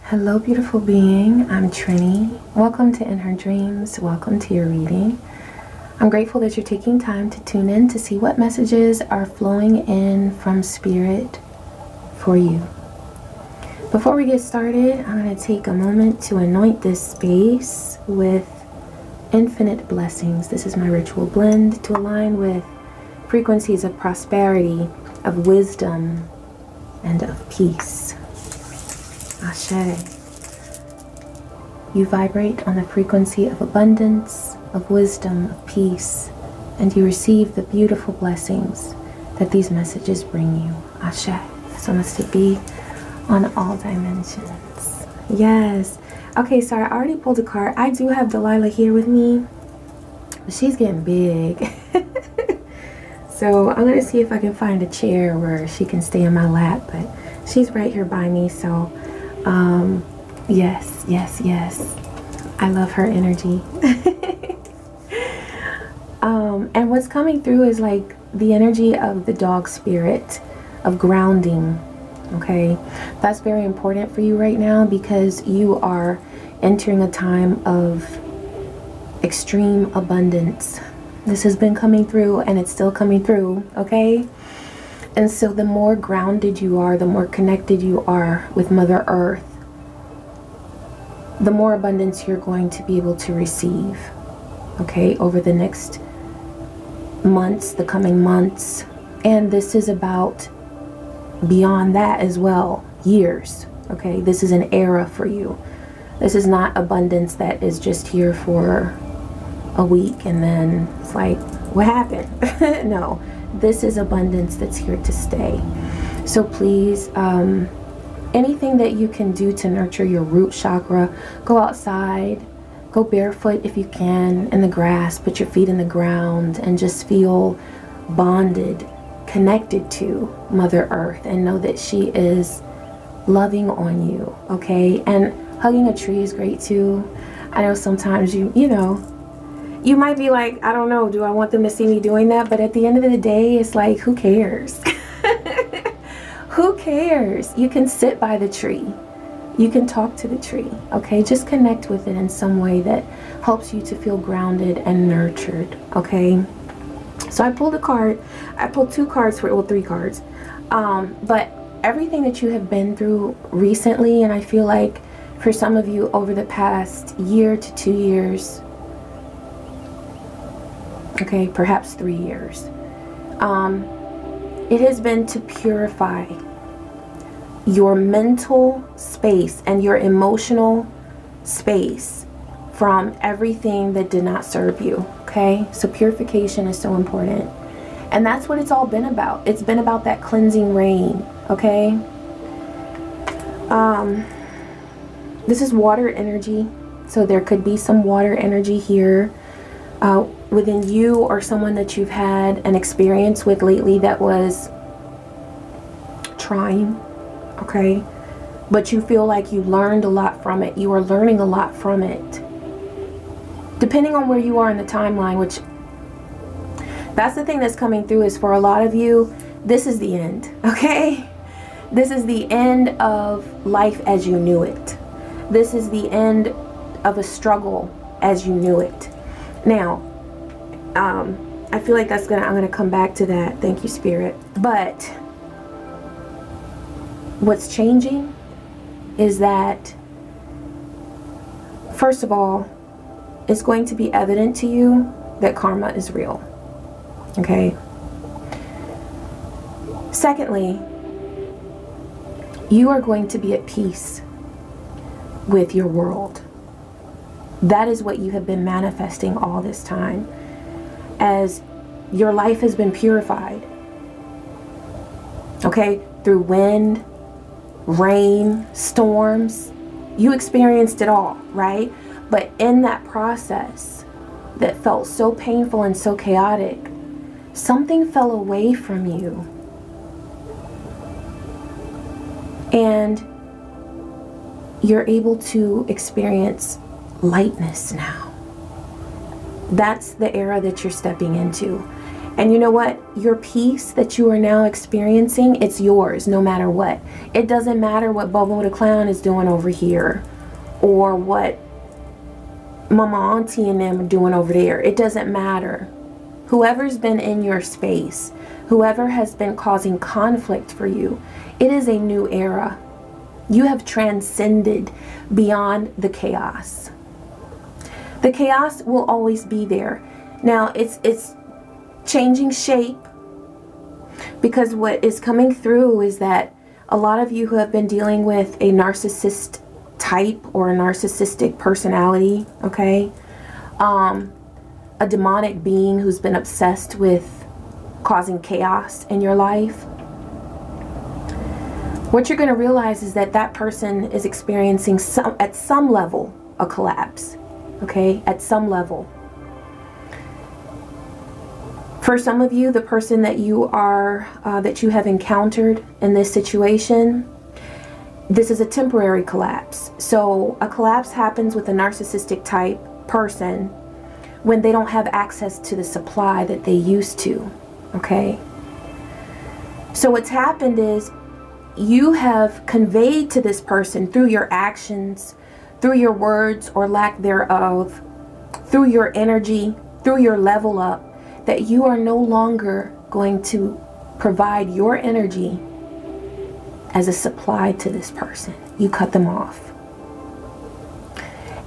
Hello, beautiful being. I'm Trini. Welcome to In Her Dreams. Welcome to your reading. I'm grateful that you're taking time to tune in to see what messages are flowing in from Spirit for you. Before we get started, I'm going to take a moment to anoint this space with infinite blessings. This is my ritual blend to align with frequencies of prosperity, of wisdom, and of peace. Ashe. You vibrate on the frequency of abundance, of wisdom, of peace, and you receive the beautiful blessings that these messages bring you. Ashe. So must it be on all dimensions. Yes. Okay, so I already pulled a card. I do have Delilah here with me, but she's getting big. So I'm going to see if I can find a chair where she can stay in my lap, but she's right here by me, so yes. I love her energy. And what's coming through is like the energy of the dog spirit, of grounding. Okay, that's very important for you right now because you are entering a time of extreme abundance. This has been coming through and it's still coming through, okay? And so the more grounded you are, the more connected you are with Mother Earth, the more abundance you're going to be able to receive, okay, over the next months, the coming months. And this is about beyond that as well, years, okay? This is an era for you. This is not abundance that is just here for a week and then it's like, what happened? No. This is abundance that's here to stay. So please, anything that you can do to nurture your root chakra, go outside, go barefoot if you can in the grass, put your feet in the ground and just feel bonded, connected to Mother Earth and know that she is loving on you, okay? And hugging a tree is great too. I know sometimes you might be like, I don't know, do I want them to see me doing that? But at the end of the day, it's like, who cares? Who cares? You can sit by the tree. You can talk to the tree, okay? Just connect with it in some way that helps you to feel grounded and nurtured, okay? So I pulled a card. I pulled two cards for, well, three cards. But everything that you have been through recently, and I feel like for some of you over the past year to 2 years, okay, perhaps 3 years. It has been to purify your mental space and your emotional space from everything that did not serve you, okay? So purification is so important. And that's what it's all been about. It's been about that cleansing rain, okay? This is water energy. So there could be some water energy here. Within you or someone that you've had an experience with lately that was trying, okay? But you feel like you learned a lot from it. You are learning a lot from it. Depending on where you are in the timeline, which that's the thing that's coming through is for a lot of you, this is the end, okay? This is the end of life as you knew it. This is the end of a struggle as you knew it. Now, I feel like I'm gonna come back to that. Thank you, Spirit. But what's changing is that, first of all, it's going to be evident to you that karma is real. Okay? Secondly, you are going to be at peace with your world. That is what you have been manifesting all this time. As your life has been purified, okay, through wind, rain, storms, you experienced it all, right? But in that process that felt so painful and so chaotic, something fell away from you. And you're able to experience lightness now. That's the era that you're stepping into. And you know what? Your peace that you are now experiencing, it's yours no matter what. It doesn't matter what Bobo the Clown is doing over here, or what Mama Auntie and them are doing over there. It doesn't matter. Whoever's been in your space, whoever has been causing conflict for you, it is a new era. You have transcended beyond the chaos. The chaos will always be there. Now it's changing shape, because what is coming through is that a lot of you who have been dealing with a narcissist type or a narcissistic personality, okay, a demonic being who's been obsessed with causing chaos in your life, what you're going to realize is that that person is experiencing at some level a collapse, okay, at some level. For some of you, the person that you are, that you have encountered in this situation, this is a temporary collapse. So a collapse happens with a narcissistic type person when they don't have access to the supply that they used to, okay? So what's happened is you have conveyed to this person through your actions, through your words or lack thereof, through your energy, through your level up, that you are no longer going to provide your energy as a supply to this person. You cut them off.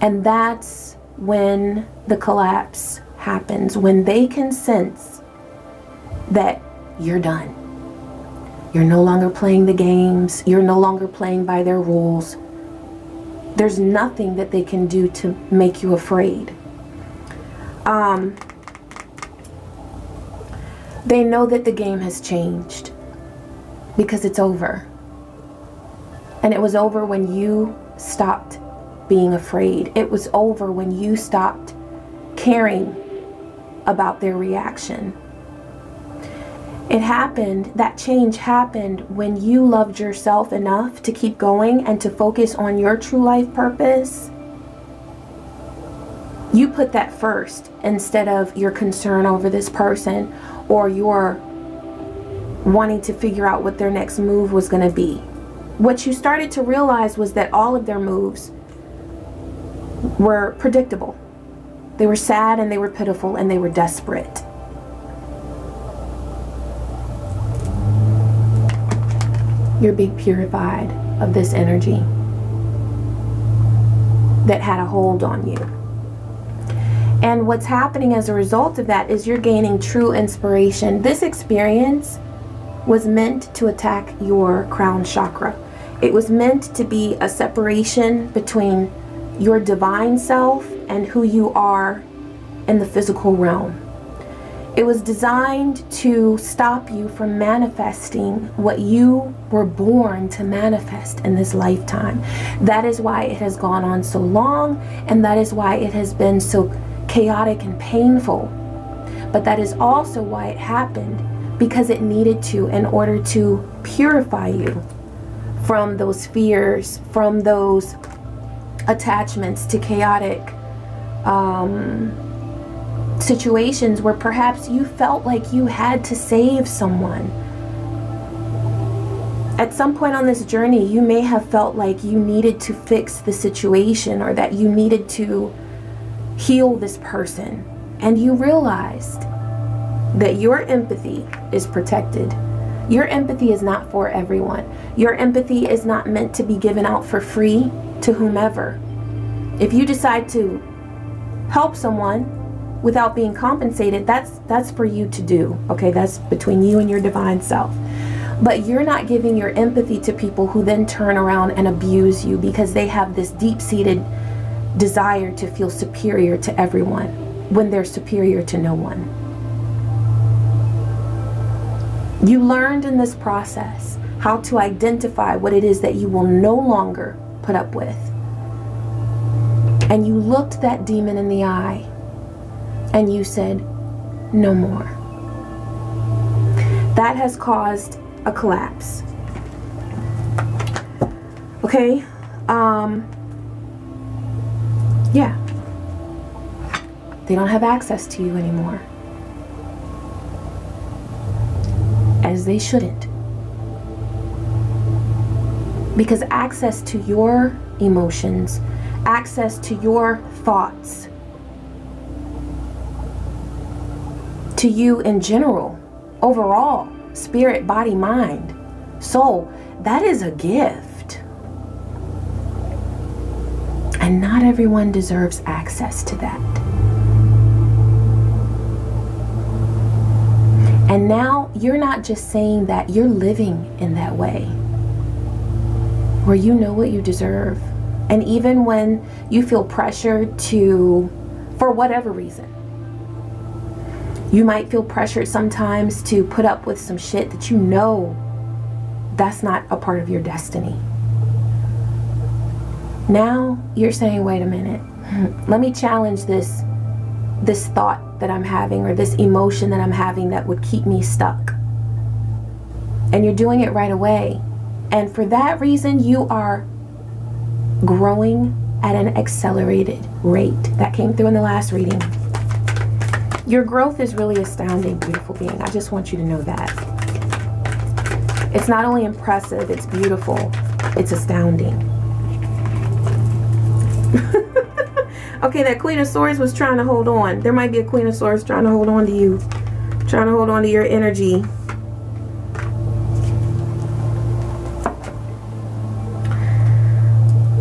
And that's when the collapse happens, when they can sense that you're done. You're no longer playing the games. You're no longer playing by their rules. There's nothing that they can do to make you afraid. They know that the game has changed because it's over. And it was over when you stopped being afraid. It was over when you stopped caring about their reaction. It happened, that change happened when you loved yourself enough to keep going and to focus on your true life purpose. You put that first instead of your concern over this person or your wanting to figure out what their next move was going to be. What you started to realize was that all of their moves were predictable. They were sad and they were pitiful and they were desperate. You're being purified of this energy that had a hold on you. And what's happening as a result of that is you're gaining true inspiration. This experience was meant to attack your crown chakra. It was meant to be a separation between your divine self and who you are in the physical realm. It was designed to stop you from manifesting what you were born to manifest in this lifetime. That is why it has gone on so long, and that is why it has been so chaotic and painful. But that is also why it happened, because it needed to, in order to purify you from those fears, from those attachments to chaotic situations where perhaps you felt like you had to save someone. At some point on this journey, you may have felt like you needed to fix the situation or that you needed to heal this person, and you realized that your empathy is protected. Your empathy is not for everyone. Your empathy is not meant to be given out for free to whomever. If you decide to help someone without being compensated, that's for you to do, okay? That's between you and your divine self. But you're not giving your empathy to people who then turn around and abuse you because they have this deep-seated desire to feel superior to everyone when they're superior to no one. You learned in this process how to identify what it is that you will no longer put up with. And you looked that demon in the eye and you said, no more. That has caused a collapse. Okay? Yeah. They don't have access to you anymore. realize they shouldn't. Because access to your emotions, access to your thoughts, to you in general, overall, spirit, body, mind, soul, that is a gift. And not everyone deserves access to that. And now you're not just saying that, you're living in that way, where you know what you deserve. And even when you feel pressured to, for whatever reason, you might feel pressured sometimes to put up with some shit that you know that's not a part of your destiny. Now you're saying, wait a minute, let me challenge this thought that I'm having, or this emotion that I'm having that would keep me stuck. And you're doing it right away. And for that reason, you are growing at an accelerated rate. That came through in the last reading. Your growth is really astounding, beautiful being. I just want you to know that. It's not only impressive, it's beautiful. It's astounding. Okay, that Queen of Swords was trying to hold on. There might be a Queen of Swords trying to hold on to you. Trying to hold on to your energy.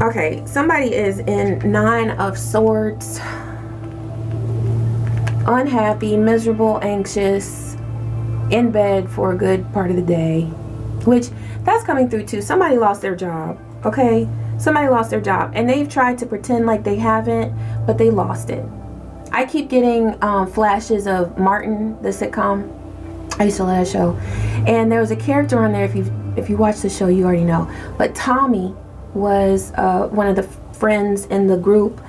Okay, somebody is in Nine of Swords. Unhappy, miserable, anxious, in bed for a good part of the day. Which, that's coming through too. Somebody lost their job, okay? Somebody lost their job. And they've tried to pretend like they haven't, but they lost it. I keep getting flashes of Martin, the sitcom. I used to love that show. And there was a character on there, if you watch the show, you already know. But Tommy was one of the friends in the group.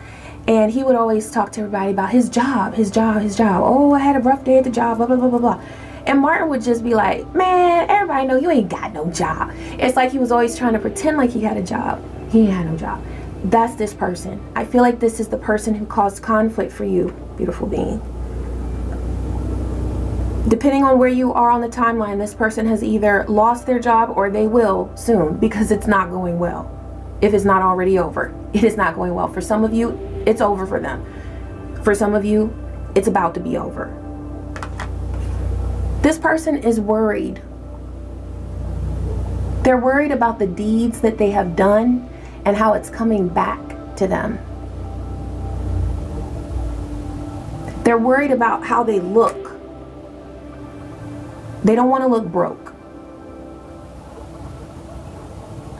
And he would always talk to everybody about his job. Oh, I had a rough day at the job, blah, blah, blah, blah, blah. And Martin would just be like, man, everybody know you ain't got no job. It's like he was always trying to pretend like he had a job. He ain't had no job. That's this person. I feel like this is the person who caused conflict for you, beautiful being. Depending on where you are on the timeline, this person has either lost their job or they will soon, because it's not going well. If it's not already over, it is not going well. For some of you, it's over for them. For some of you, it's about to be over. This person is worried. They're worried about the deeds that they have done and how it's coming back to them. They're worried about how they look. They don't want to look broke.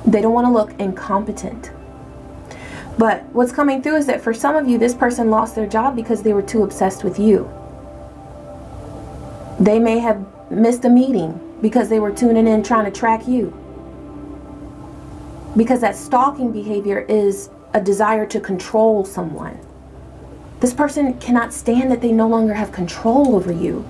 They don't want to look incompetent. But what's coming through is that for some of you, this person lost their job because they were too obsessed with you. They may have missed a meeting because they were tuning in trying to track you. Because that stalking behavior is a desire to control someone. This person cannot stand that they no longer have control over you.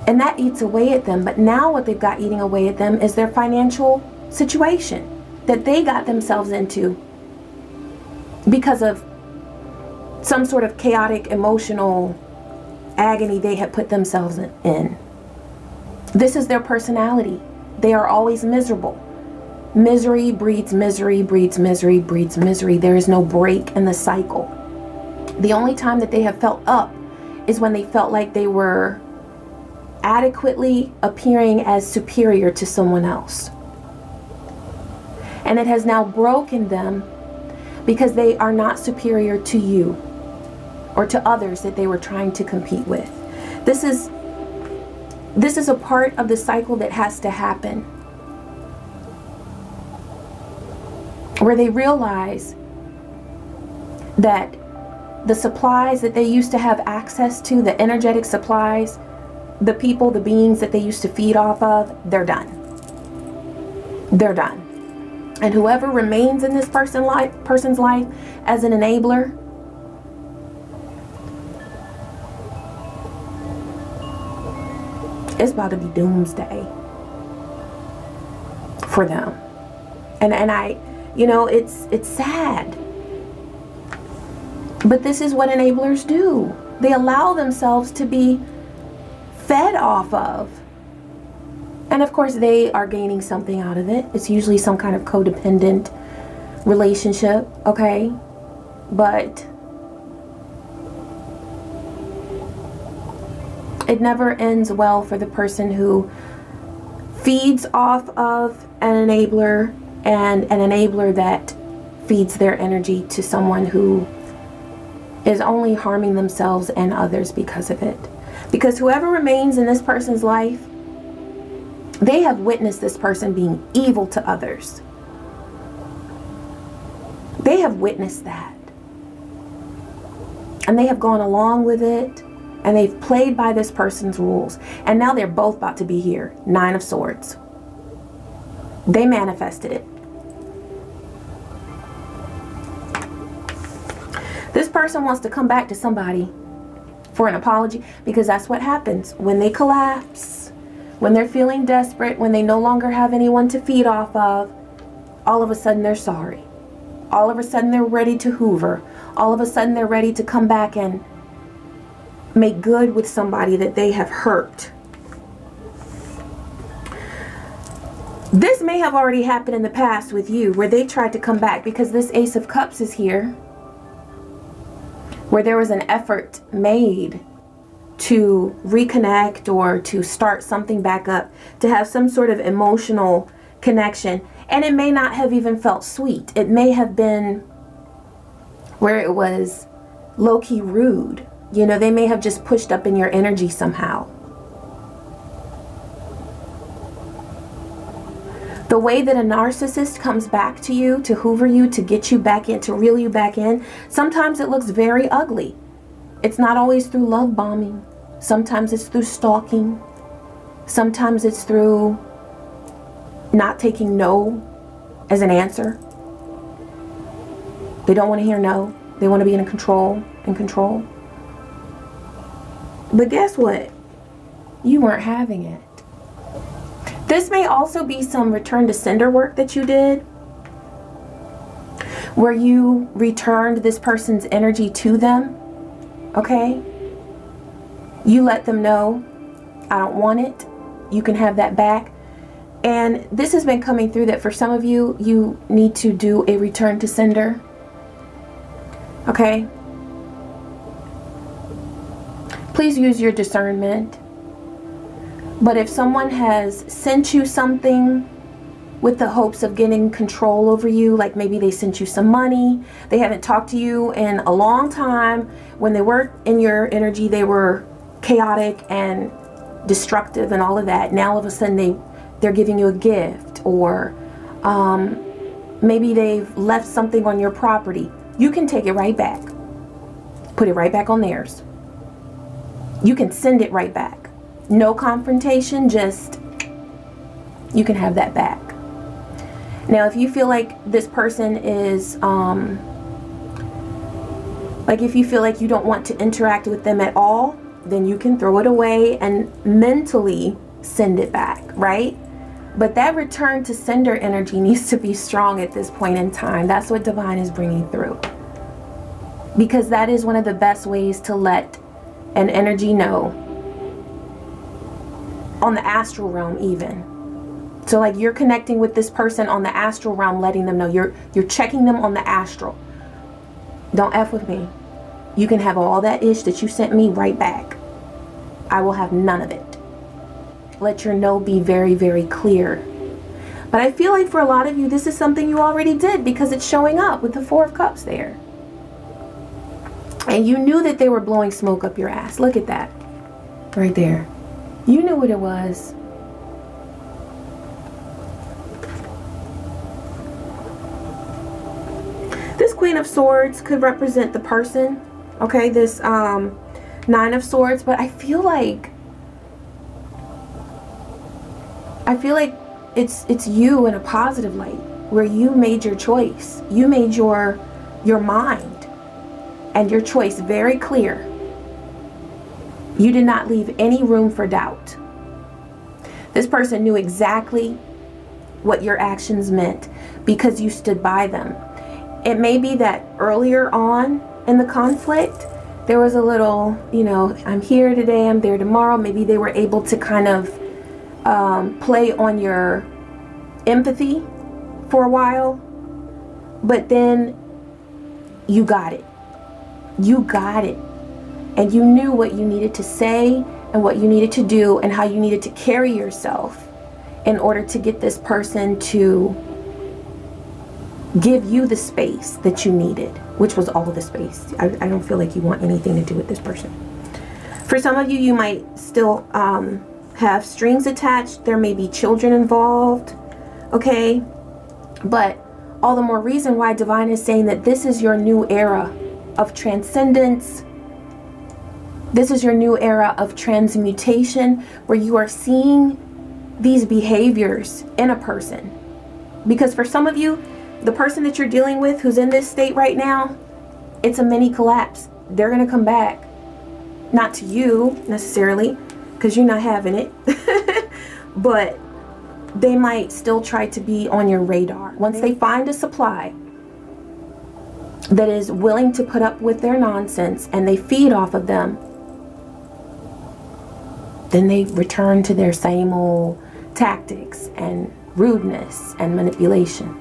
And that eats away at them. But now what they've got eating away at them is their financial situation that they got themselves into because of some sort of chaotic emotional agony they had put themselves in. This is their personality. They are always miserable. Misery breeds misery, breeds misery, breeds misery. There is no break in the cycle. The only time that they have felt up is when they felt like they were adequately appearing as superior to someone else. And it has now broken them because they are not superior to you or to others that they were trying to compete with. This is a part of the cycle that has to happen, where they realize that the supplies that they used to have access to, the energetic supplies, the people, the beings that they used to feed off of, they're done. They're done. And whoever remains in this person's life as an enabler, it's about to be doomsday for them. And I, you know, it's sad. But this is what enablers do. They allow themselves to be fed off of And of course, they are gaining something out of it. It's usually some kind of codependent relationship, okay? But it never ends well for the person who feeds off of an enabler, and an enabler that feeds their energy to someone who is only harming themselves and others because of it. Because whoever remains in this person's life, they have witnessed this person being evil to others. They have witnessed that. And they have gone along with it, and they've played by this person's rules. And now they're both about to be here. 9 of Swords. They manifested it. This person wants to come back to somebody for an apology, because that's what happens when they collapse, when they're feeling desperate, when they no longer have anyone to feed off of. All of a sudden they're sorry. All of a sudden they're ready to hoover. All of a sudden they're ready to come back and make good with somebody that they have hurt. This may have already happened in the past with you, where they tried to come back, because this Ace of Cups is here, where there was an effort made to reconnect or to start something back up, to have some sort of emotional connection. And it may not have even felt sweet. It may have been where it was low-key rude. You know, they may have just pushed up in your energy somehow. The way that a narcissist comes back to you, to hoover you, to get you back in, to reel you back in, sometimes it looks very ugly. It's not always through love bombing. Sometimes it's through stalking. Sometimes it's through not taking no as an answer. They don't want to hear no. They want to be in control. But guess what? You weren't having it. This may also be some return to sender work that you did, where you returned this person's energy to them, okay? You let them know, I don't want it. You can have that back. And this has been coming through that for some of you, you need to do a return to sender, okay? Please use your discernment. But if someone has sent you something with the hopes of getting control over you, like maybe they sent you some money, they haven't talked to you in a long time, when they were in your energy, they were chaotic and destructive and all of that. Now all of a sudden they're giving you a gift, or maybe they've left something on your property. You can take it right back. Put it right back on theirs. You can send it right back. No confrontation, just you can have that back. Now, if you feel like this person is, like if you feel like you don't want to interact with them at all, then you can throw it away and mentally send it back, right? But that return to sender energy needs to be strong at this point in time. That's what Divine is bringing through. Because that is one of the best ways to let an energy know, on the astral realm even. So like you're connecting with this person on the astral realm, letting them know, you're checking them on the astral. Don't F with me. You can have all that ish that you sent me right back. I will have none of it. Let your no be very, very clear. But I feel like for a lot of you, this is something you already did, because it's showing up with the 4 of Cups there. And you knew that they were blowing smoke up your ass. Look at that. Right there. You knew what it was. This Queen of Swords could represent the person. Okay, this 9 of Swords. But I feel like it's you in a positive light, where you made your choice. You made your mind and your choice very clear. You did not leave any room for doubt. This person knew exactly what your actions meant, because you stood by them. It may be that earlier on in the conflict, there was a little, you know, I'm here today, I'm there tomorrow. Maybe they were able to kind of play on your empathy for a while, but then you got it. You got it. And you knew what you needed to say and what you needed to do and how you needed to carry yourself in order to get this person to give you the space that you needed, which was all the space. I don't feel like you want anything to do with this person. For some of you, you might still have strings attached. There may be children involved, okay? But all the more reason why Divine is saying that this is your new era of transcendence. This is your new era of transmutation, where you are seeing these behaviors in a person. Because for some of you, the person that you're dealing with who's in this state right now, it's a mini collapse. They're going to come back. Not to you necessarily, because you're not having it. But they might still try to be on your radar. Once they find a supply that is willing to put up with their nonsense and they feed off of them, then they return to their same old tactics and rudeness and manipulation.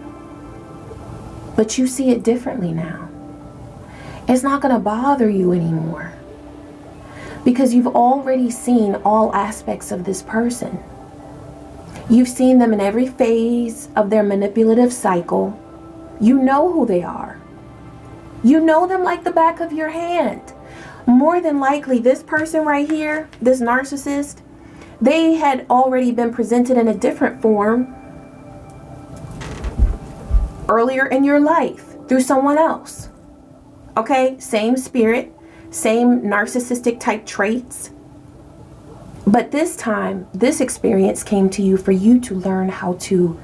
But you see it differently now. It's not going to bother you anymore, because you've already seen all aspects of this person. You've seen them in every phase of their manipulative cycle. You know who they are. You know them like the back of your hand. More than likely, this person right here, this narcissist, they had already been presented in a different form earlier in your life through someone else. Okay, same spirit, same narcissistic type traits. But this time, this experience came to you for you to learn how to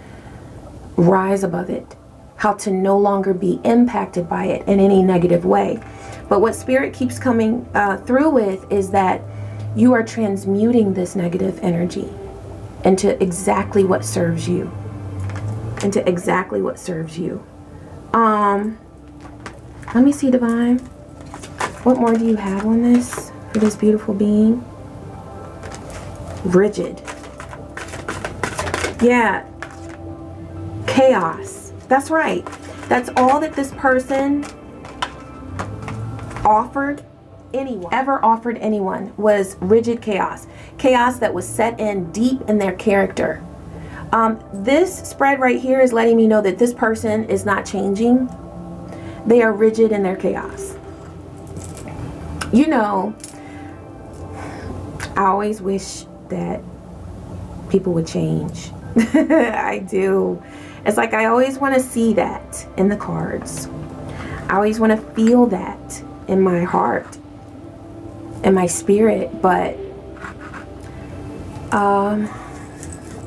rise above it, how to no longer be impacted by it in any negative way. But what Spirit keeps coming through with is that you are transmuting this negative energy into exactly what serves you. Into exactly what serves you. Let me see, Divine. What more do you have on this for this beautiful being? Rigid. Yeah. Chaos. That's right. That's all that this person ever offered anyone was rigid chaos. Chaos that was set in deep in their character. This spread right here is letting me know that this person is not changing. They are rigid in their chaos. You know, I always wish that people would change. I do. It's like I always want to see that in the cards. I always want to feel that in my heart, in my spirit. But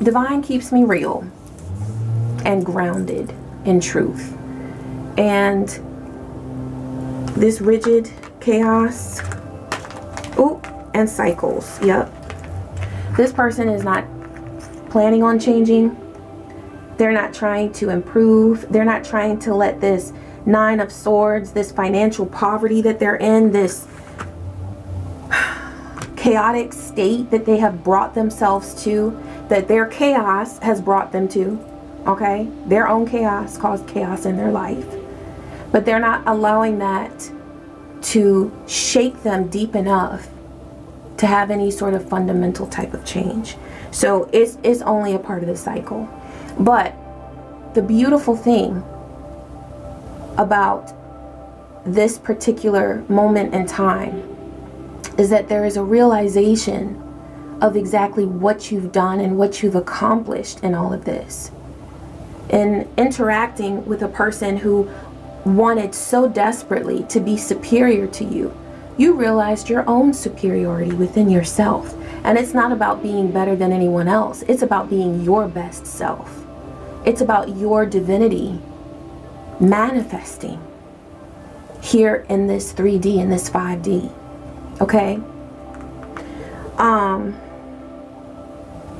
Divine keeps me real and grounded in truth. And this rigid chaos, and cycles, yep. This person is not planning on changing. They're not trying to improve. They're not trying to let this Nine of Swords, this financial poverty that they're in, this chaotic state that they have brought themselves to, that their chaos has brought them to, okay? Their own chaos caused chaos in their life. But they're not allowing that to shake them deep enough to have any sort of fundamental type of change. So it's only a part of the cycle. But the beautiful thing about this particular moment in time is that there is a realization of exactly what you've done and what you've accomplished in all of this. In interacting with a person who wanted so desperately to be superior to you, you realized your own superiority within yourself. And it's not about being better than anyone else. It's about being your best self. It's about your divinity manifesting here in this 3D, in this 5D. Okay?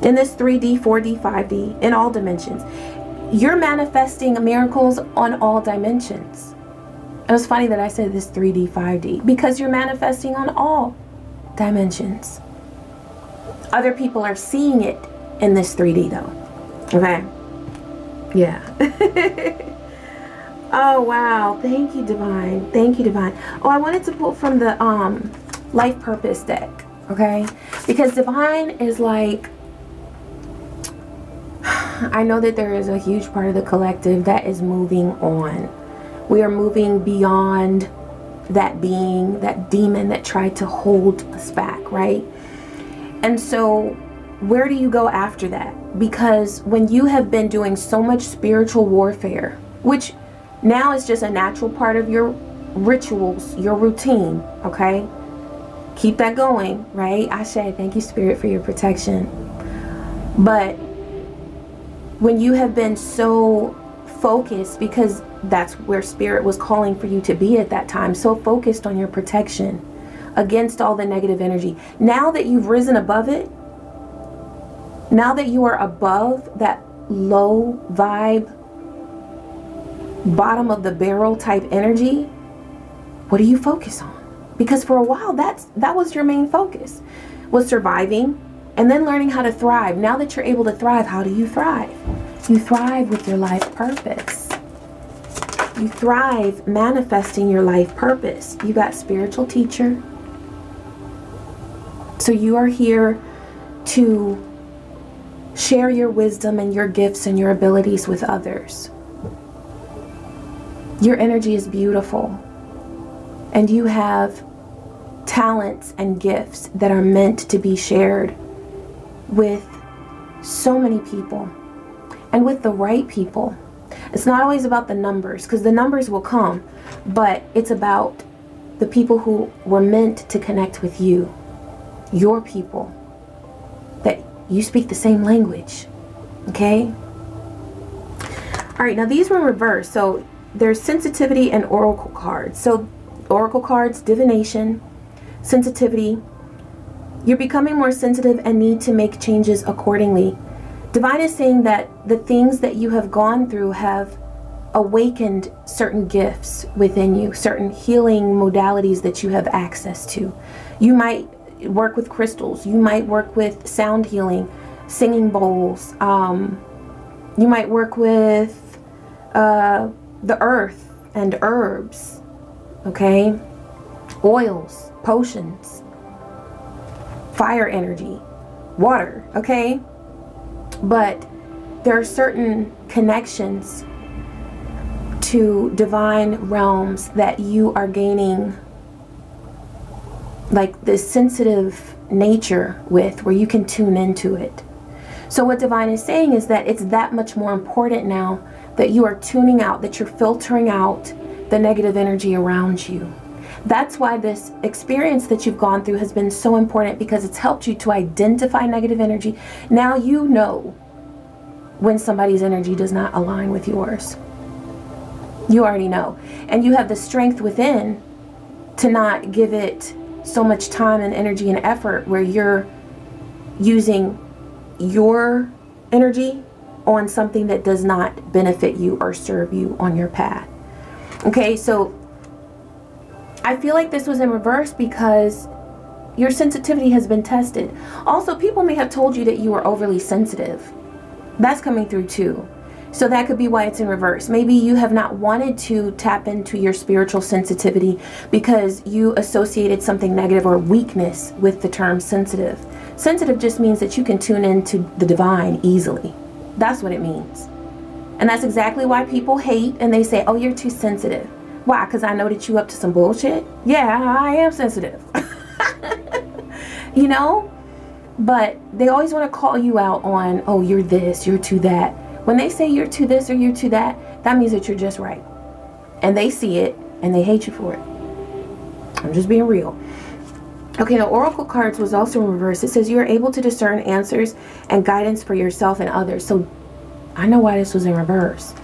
In this 3D, 4D, 5D, in all dimensions. You're manifesting miracles on all dimensions. It was funny that I said this 3D, 5D, because you're manifesting on all dimensions. Other people are seeing it in this 3D though. Okay. Yeah. Oh wow, thank you, Divine. Thank you, Divine. Oh, I wanted to pull from the life purpose deck, okay? Because Divine is like, I know that there is a huge part of the collective that is moving on. We are moving beyond that being, that demon that tried to hold us back, right? And so where do you go after that? Because when you have been doing so much spiritual warfare, which now is just a natural part of your rituals, your routine, okay? Keep that going, right? Ashe, thank you, Spirit, for your protection. But when you have been so focused, because that's where Spirit was calling for you to be at that time, so focused on your protection against all the negative energy. Now that you've risen above it, now that you are above that low vibe, bottom of the barrel type energy, what do you focus on? Because for a while that was your main focus, was surviving and then learning how to thrive. Now that you're able to thrive, how do you thrive? You thrive with your life purpose. You thrive manifesting your life purpose. You got spiritual teacher. So you are here to share your wisdom and your gifts and your abilities with others. Your energy is beautiful, and you have talents and gifts that are meant to be shared with so many people and with the right people. It's not always about the numbers, because the numbers will come, but it's about the people who were meant to connect with you, your people, that you speak the same language, okay? All right, now these were reversed. So there's sensitivity and oracle cards. So oracle cards, divination, sensitivity. You're becoming more sensitive and need to make changes accordingly. Divine is saying that the things that you have gone through have awakened certain gifts within you, certain healing modalities that you have access to. You might work with crystals. You might work with sound healing, singing bowls. You might work with the earth and herbs, okay? Oils, potions, fire energy, water, okay? But there are certain connections to divine realms that you are gaining, like this sensitive nature with, where you can tune into it. So what Divine is saying is that it's that much more important now that you are tuning out, that you're filtering out the negative energy around you. That's why this experience that you've gone through has been so important, because it's helped you to identify negative energy. Now you know when somebody's energy does not align with yours. You already know. And you have the strength within to not give it so much time and energy and effort where you're using your energy on something that does not benefit you or serve you on your path. Okay, so I feel like this was in reverse because your sensitivity has been tested. Also, people may have told you that you were overly sensitive. That's coming through too. So that could be why it's in reverse. Maybe you have not wanted to tap into your spiritual sensitivity because you associated something negative or weakness with the term sensitive. Sensitive just means that you can tune into the divine easily. That's what it means. And that's exactly why people hate and they say, oh, you're too sensitive. Why? Because I know that you up to some bullshit? Yeah, I am sensitive. You know? But they always want to call you out on, oh, you're this, you're too that. When they say you're to this or you're to that, that means that you're just right. And they see it and they hate you for it. I'm just being real. Okay, the Oracle cards was also in reverse. It says you are able to discern answers and guidance for yourself and others. So I know why this was in reverse.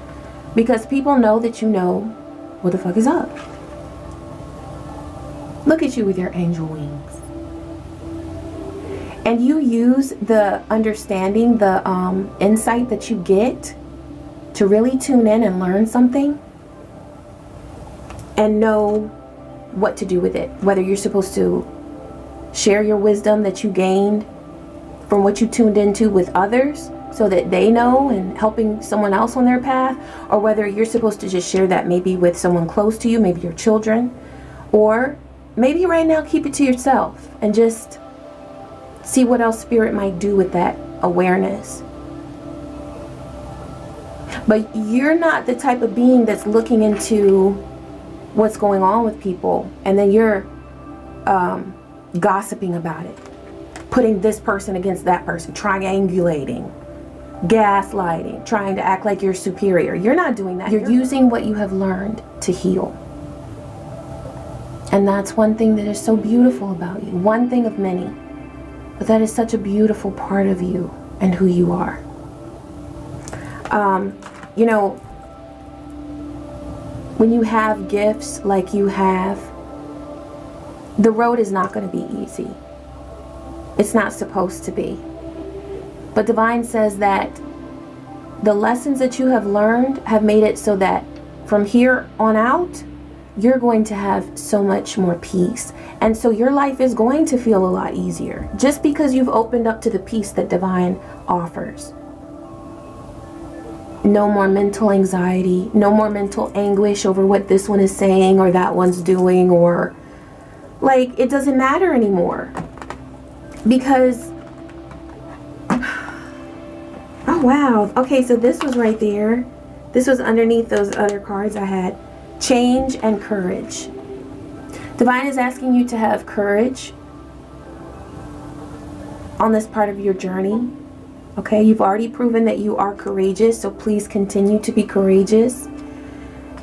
Because people know that you know what the fuck is up. Look at you with your angel wings. And you use the understanding, the insight that you get to really tune in and learn something and know what to do with it. Whether you're supposed to share your wisdom that you gained from what you tuned into with others so that they know and helping someone else on their path, or whether you're supposed to just share that maybe with someone close to you, maybe your children, or maybe right now keep it to yourself and just see what else Spirit might do with that awareness. But you're not the type of being that's looking into what's going on with people and then you're gossiping about it, putting this person against that person, triangulating, gaslighting, trying to act like you're superior. You're not doing that. You're using what you have learned to heal. And that's one thing that is so beautiful about you. One thing of many. But that is such a beautiful part of you and who you are. You know, when you have gifts like you have, the road is not going to be easy. It's not supposed to be. But Divine says that the lessons that you have learned have made it so that from here on out, you're going to have so much more peace. And so your life is going to feel a lot easier just because you've opened up to the peace that Divine offers. No more mental anxiety, no more mental anguish over what this one is saying or that one's doing, or like it doesn't matter anymore. Because, oh wow, okay, so this was right there. This was underneath those other cards I had. Change and courage. Divine is asking you to have courage on this part of your journey. Okay, you've already proven that you are courageous, so please continue to be courageous.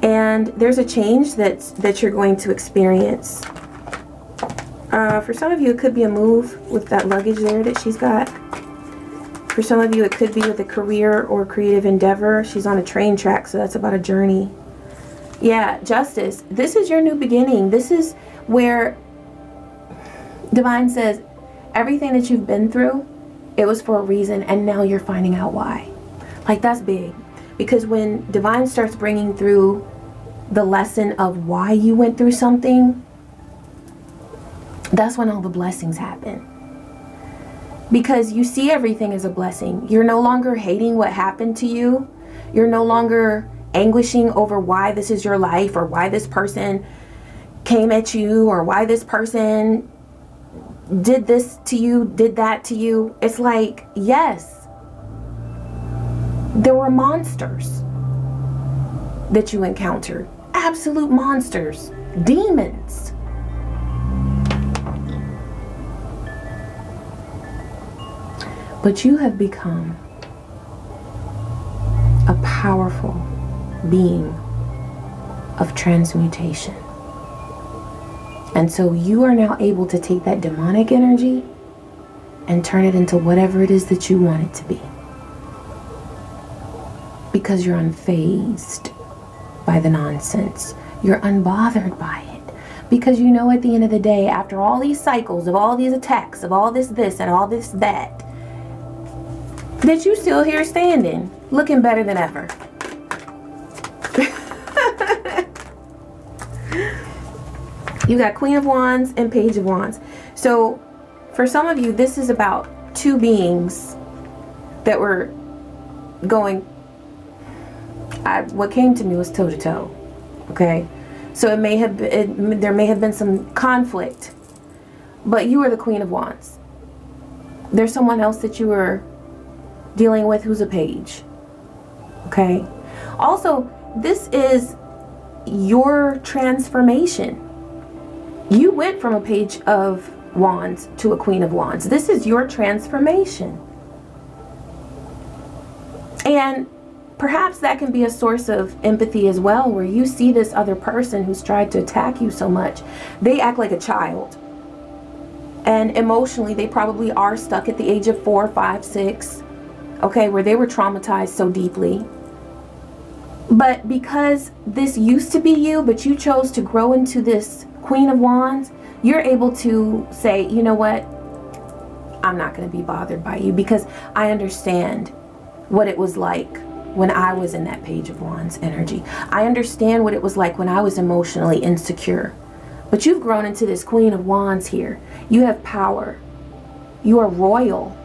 And there's a change that you're going to experience. For some of you, it could be a move with that luggage there that she's got. For some of you, it could be with a career or creative endeavor. She's on a train track, so that's about a journey. Yeah, Justice. This is your new beginning. This is where Divine says everything that you've been through, it was for a reason, and now you're finding out why. Like, that's big. Because when Divine starts bringing through the lesson of why you went through something, that's when all the blessings happen. Because you see everything as a blessing. You're no longer hating what happened to you. You're no longer anguishing over why this is your life, or why this person came at you, or why this person did this to you, did that to you. It's like, yes, there were monsters that you encountered. Absolute monsters. Demons. But you have become a powerful being of transmutation. And so you are now able to take that demonic energy and turn it into whatever it is that you want it to be. Because you're unfazed by the nonsense. You're unbothered by it. Because you know at the end of the day, after all these cycles of all these attacks, of all this and all this that, that you still here standing, looking better than ever. You got Queen of Wands and Page of Wands. So for some of you, this is about two beings that were going, what came to me was toe to toe. Okay, so there may have been some conflict, but you were the Queen of Wands. There's someone else that you were dealing with who's a page. Okay, also this is your transformation. You went from a Page of Wands to a Queen of Wands. This is your transformation. And perhaps that can be a source of empathy as well, where you see this other person who's tried to attack you so much. They act like a child. And emotionally, they probably are stuck at the age of 4, 5, 6. Okay, where they were traumatized so deeply. But because this used to be you, but you chose to grow into this Queen of Wands, you're able to say, you know what? I'm not going to be bothered by you, because I understand what it was like when I was in that Page of Wands energy. I understand what it was like when I was emotionally insecure. But you've grown into this Queen of Wands here. You have power. You are royal.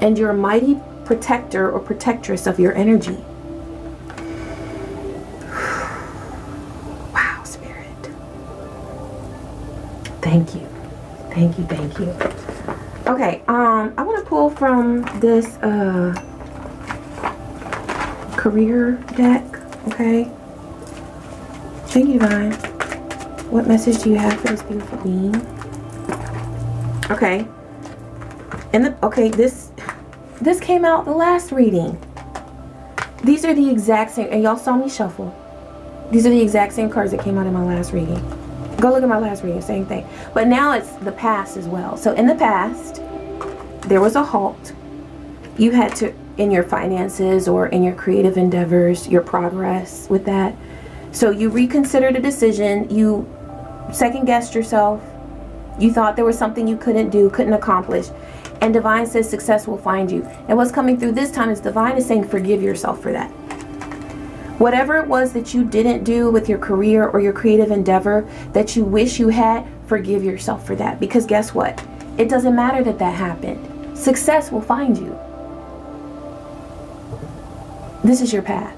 and you're a mighty protector or protectress of your energy. Wow, Spirit. Thank you. Thank you, thank you. Okay, I want to pull from this career deck, okay? Thank you, Divine. What message do you have for this beautiful being? Okay. Okay, this came out the last reading. These are the exact same, and y'all saw me shuffle. These are the exact same cards that came out in my last reading. Go look at my last reading, same thing. But now it's the past as well. So in the past, there was a halt. You had to, in your finances or in your creative endeavors, your progress with that. So you reconsidered a decision. You second-guessed yourself. You thought there was something you couldn't do, couldn't accomplish. And Divine says success will find you. And what's coming through this time is Divine is saying forgive yourself for that. Whatever it was that you didn't do with your career or your creative endeavor that you wish you had, forgive yourself for that. Because guess what? It doesn't matter that that happened. Success will find you. This is your path.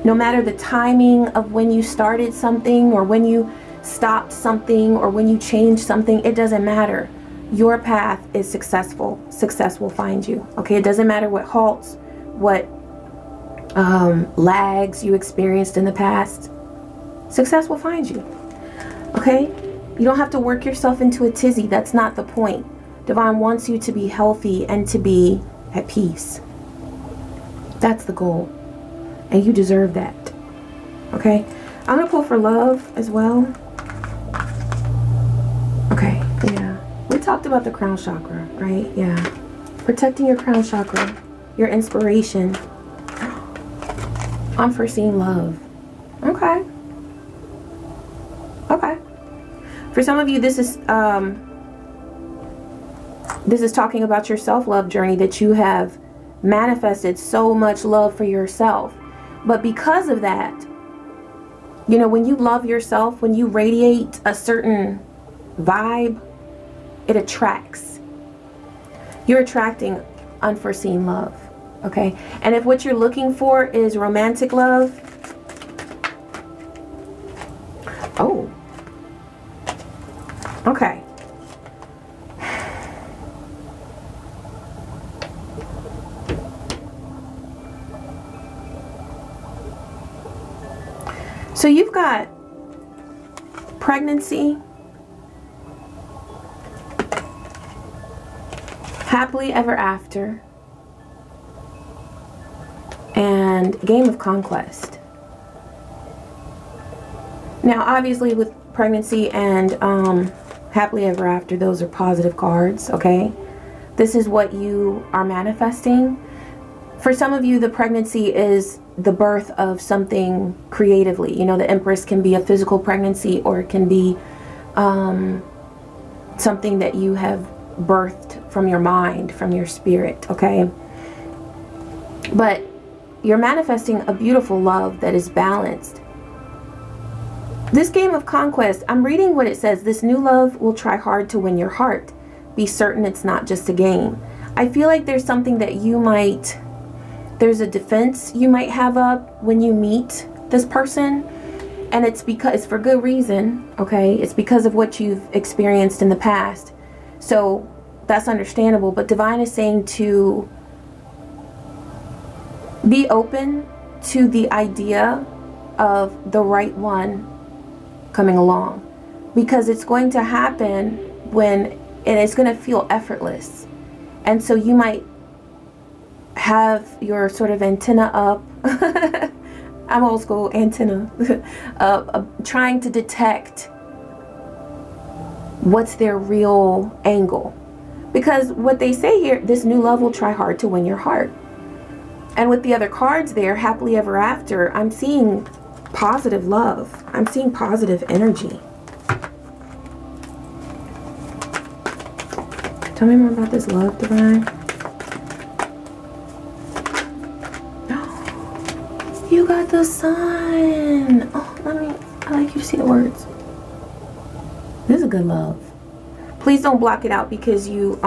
No matter the timing of when you started something or when you stopped something or when you changed something, it doesn't matter. Your path is successful. Success will find you. Okay, it doesn't matter what halts, what lags you experienced in the past. Success will find you. Okay, you don't have to work yourself into a tizzy. That's not the point. Divine wants you to be healthy and to be at peace. That's the goal. And you deserve that. Okay? I'm going to pull for love as well. Okay, yeah. We talked about the crown chakra, right? Yeah. Protecting your crown chakra. Your inspiration. Unforeseen love. Okay. Okay. For some of you, this is talking about your self-love journey, that you have manifested so much love for yourself. But because of that, you know, when you love yourself, when you radiate a certain vibe, it attracts. You're attracting unforeseen love. Okay? And if what you're looking for is romantic love, oh. Okay. So you've got pregnancy, happily ever after, and game of conquest. Now, obviously, with pregnancy and happily ever after, those are positive cards, okay? This is what you are manifesting. For some of you, the pregnancy is the birth of something creatively. You know, the Empress can be a physical pregnancy, or it can be something that you have birthed from your mind, from your spirit, okay? But you're manifesting a beautiful love that is balanced. This game of conquest, I'm reading what it says. This new love will try hard to win your heart. Be certain it's not just a game. I feel like there's something that you might... There's a defense you might have up when you meet this person, and it's because it's for good reason, okay? It's because of what you've experienced in the past. So that's understandable, but Divine is saying to be open to the idea of the right one coming along, because it's going to happen and it's going to feel effortless. And so you might have your sort of antenna up. I'm old school, antenna. Trying to detect what's their real angle. Because what they say here, this new love will try hard to win your heart. And with the other cards there, happily ever after, I'm seeing positive love. I'm seeing positive energy. Tell me more about this love, Divine. You got the sun. Oh, I like you to see the words. This is a good love. Please don't block it out because you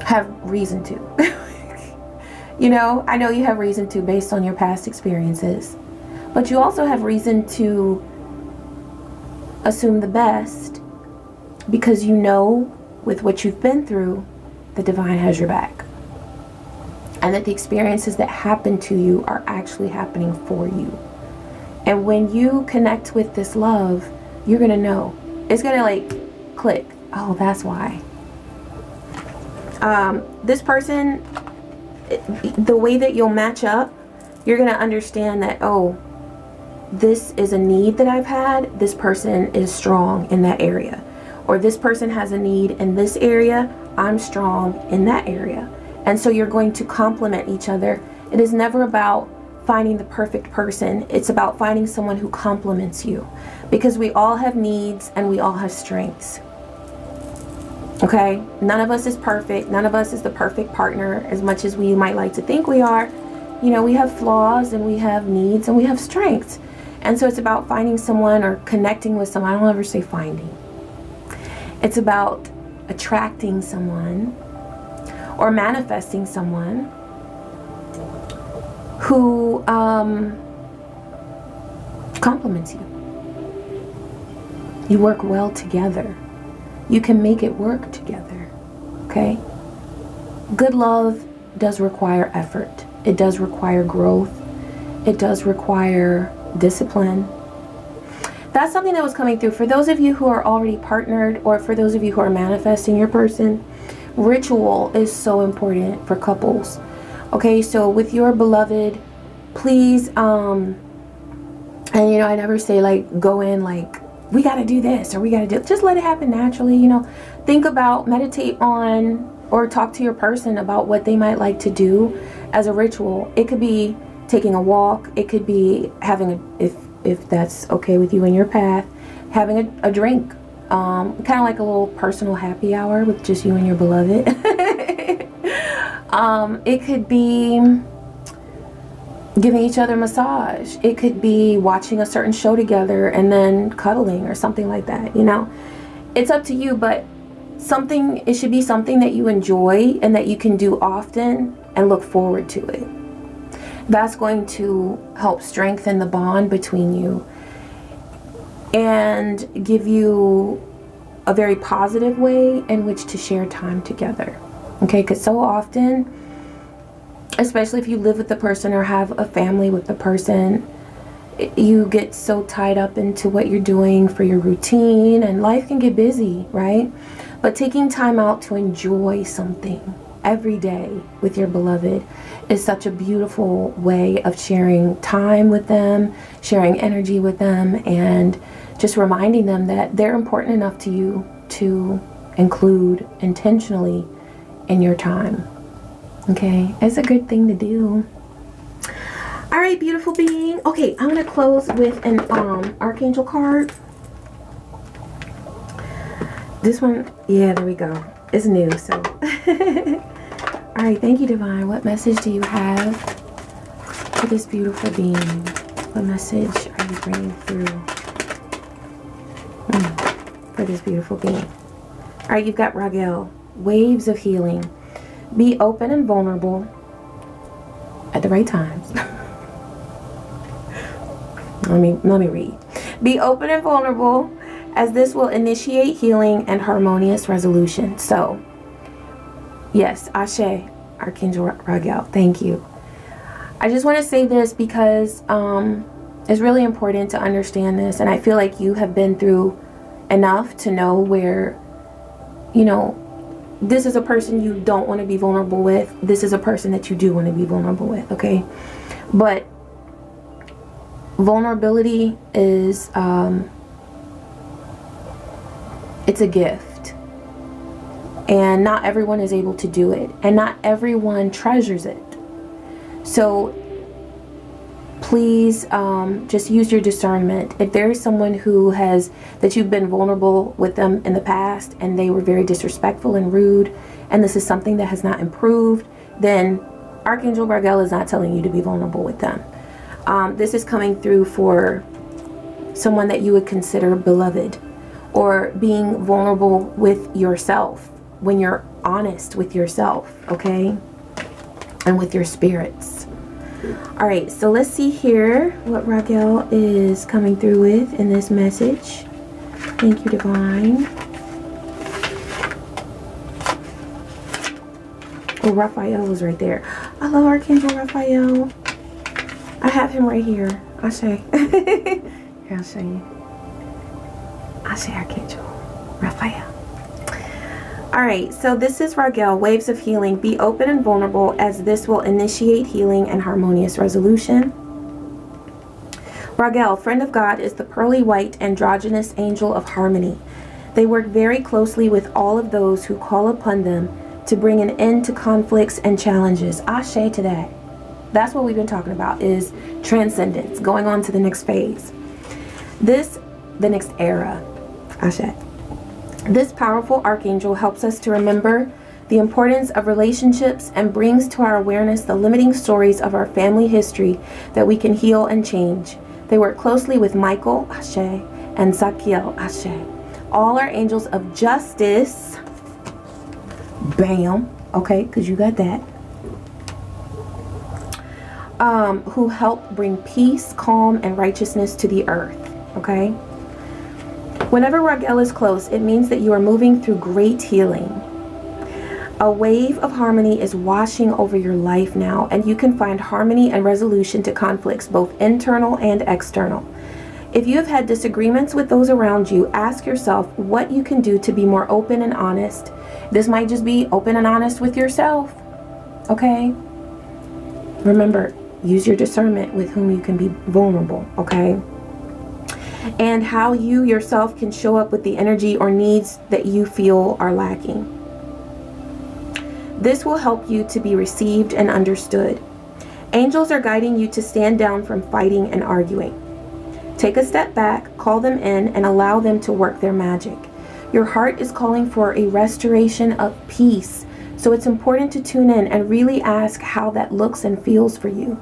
have reason to. You know, I know you have reason to based on your past experiences, but you also have reason to assume the best because you know with what you've been through, the divine has your back. And that the experiences that happen to you are actually happening for you. And when you connect with this love, you're going to know. It's going to like click. Oh, that's why. This person, the way that you'll match up, you're going to understand that, oh, this is a need that I've had. This person is strong in that area. Or this person has a need in this area. I'm strong in that area. And so you're going to complement each other. It is never about finding the perfect person. It's about finding someone who complements you. Because we all have needs and we all have strengths. Okay? None of us is perfect. None of us is the perfect partner as much as we might like to think we are. You know, we have flaws and we have needs and we have strengths. And so it's about finding someone or connecting with someone. I don't ever say finding. It's about attracting someone or manifesting someone who complements you. You work well together. You can make it work together. Okay? Good love does require effort. It does require growth. It does require discipline. That's something that was coming through. For those of you who are already partnered, or for those of you who are manifesting your person, ritual is so important for couples. Okay, so with your beloved, please, and you know, I never say like go in like we got to do this or we got to do, just let it happen naturally. You know, think about, meditate on, or talk to your person about what they might like to do as a ritual. It could be taking a walk. It could be having a, if that's okay with you and your path, having a drink. Kind of like a little personal happy hour with just you and your beloved. It could be giving each other a massage. It could be watching a certain show together and then cuddling or something like that. You know, it's up to you, but it should be something that you enjoy and that you can do often and look forward to it. That's going to help strengthen the bond between you and give you a very positive way in which to share time together. Okay, because so often, especially if you live with the person or have a family with the person, you get so tied up into what you're doing for your routine, and life can get busy, right? But taking time out to enjoy something every day with your beloved is such a beautiful way of sharing time with them, sharing energy with them, and just reminding them that they're important enough to you to include intentionally in your time. Okay, it's a good thing to do. All right, beautiful being. Okay, I'm gonna close with an Archangel card. This one, yeah, there we go. It's new, so. All right, thank you, Divine. What message do you have for this beautiful being? What message are you bringing through for this beautiful being? All right, you've got Raquel. Waves of healing. Be open and vulnerable at the right times. Let me read. Be open and vulnerable, as this will initiate healing and harmonious resolution. So, yes, Ashe, Archangel Raquel, thank you. I just want to say this because it's really important to understand this, and I feel like you have been through enough to know where, you know, this is a person you don't want to be vulnerable with. This is a person that you do want to be vulnerable with, okay? But vulnerability is, it's a gift. And not everyone is able to do it. And not everyone treasures it. So please just use your discernment. If there is someone who has, that you've been vulnerable with them in the past and they were very disrespectful and rude, and this is something that has not improved, then Archangel Raquel is not telling you to be vulnerable with them. This is coming through for someone that you would consider beloved, or being vulnerable with yourself when you're honest with yourself, okay? And with your spirits. All right, so let's see here what Raquel is coming through with in this message. Thank you, Divine. Oh, Raphael was right there. I love Archangel Raphael. I have him right here. I'll show you. Here, I'll show you. I'll show you Archangel Raphael. All right, so this is Raquel, Waves of Healing. Be open and vulnerable, as this will initiate healing and harmonious resolution. Raquel, friend of God, is the pearly white androgynous angel of harmony. They work very closely with all of those who call upon them to bring an end to conflicts and challenges. Ashe to that. That's what we've been talking about, is transcendence, going on to the next phase. The next era. Ashe. This powerful archangel helps us to remember the importance of relationships and brings to our awareness the limiting stories of our family history that we can heal and change. They work closely with Michael, Ashe, and Zakiel, Ashe. All are angels of justice. Bam. Okay, because you got that. Who help bring peace, calm, and righteousness to the earth. Okay? Whenever Raquel is close, it means that you are moving through great healing. A wave of harmony is washing over your life now, and you can find harmony and resolution to conflicts, both internal and external. If you have had disagreements with those around you, ask yourself what you can do to be more open and honest. This might just be open and honest with yourself. Okay? Remember, use your discernment with whom you can be vulnerable. Okay? And how you yourself can show up with the energy or needs that you feel are lacking. This will help you to be received and understood. Angels are guiding you to stand down from fighting and arguing. Take a step back, call them in, and allow them to work their magic. Your heart is calling for a restoration of peace, so it's important to tune in and really ask how that looks and feels for you.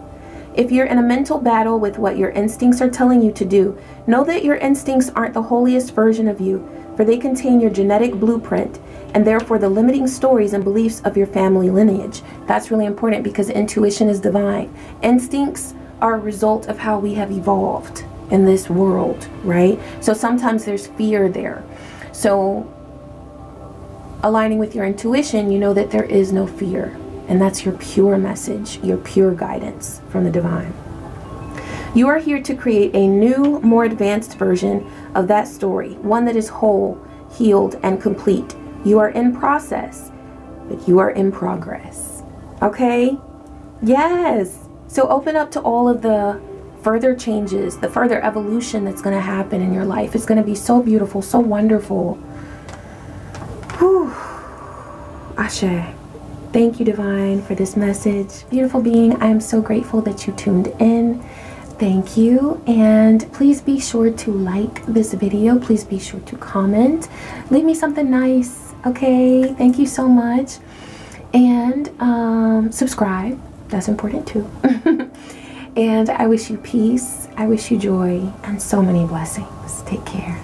If you're in a mental battle with what your instincts are telling you to do, know that your instincts aren't the holiest version of you, for they contain your genetic blueprint, and therefore the limiting stories and beliefs of your family lineage. That's really important, because intuition is divine. Instincts are a result of how we have evolved in this world, right? So sometimes there's fear there. So aligning with your intuition, you know that there is no fear. And that's your pure message, your pure guidance from the divine. You are here to create a new, more advanced version of that story, one that is whole, healed, and complete. You are in process, but you are in progress. Okay? Yes. So open up to all of the further changes, the further evolution that's going to happen in your life. It's going to be so beautiful, so wonderful. Whew. Ashe. Thank you, Divine, for this message. Beautiful being, I am so grateful that you tuned in. Thank you. And please be sure to like this video. Please be sure to comment. Leave me something nice, okay? Thank you so much. And subscribe. That's important too. And I wish you peace. I wish you joy and so many blessings. Take care.